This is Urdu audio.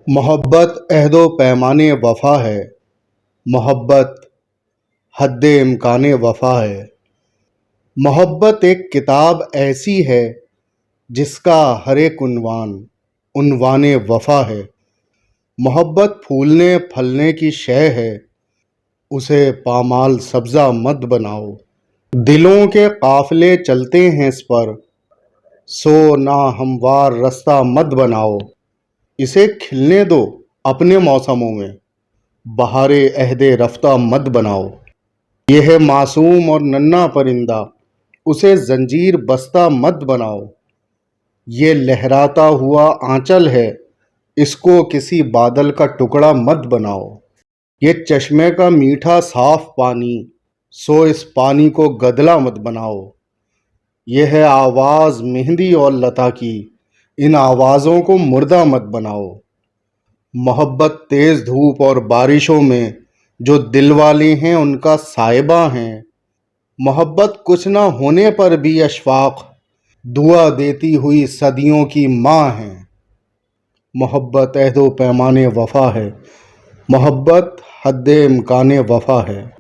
محبت عہد و پیمان وفا ہے، محبت حد امکان وفا ہے۔ محبت ایک کتاب ایسی ہے جس کا ہر ایک عنوان وفا ہے۔ محبت پھولنے پھلنے کی شے ہے، اسے پامال سبزہ مت بناؤ۔ دلوں کے قافلے چلتے ہیں اس پر، سو نا ہموار رستہ مت بناؤ۔ اسے کھلنے دو اپنے موسموں میں، بہار عہد رفتہ مت بناؤ۔ یہ ہے معصوم اور ننھا پرندہ، اسے زنجیر بستہ مت بناؤ۔ یہ لہراتا ہوا آنچل ہے، اس کو کسی بادل کا ٹکڑا مت بناؤ۔ یہ چشمے کا میٹھا صاف پانی، سو اس پانی کو گدلا مت بناؤ۔ یہ ہے آواز مہندی اور لتا کی، ان آوازوں کو مردہ مت بناؤ۔ محبت تیز دھوپ اور بارشوں میں جو دل والے ہیں ان کا سائبہ ہیں۔ محبت کچھ نہ ہونے پر بھی اشفاق دعا دیتی ہوئی صدیوں کی ماں ہے۔ محبت عہد و پیمان وفا ہے، محبت حد امکان وفا ہے۔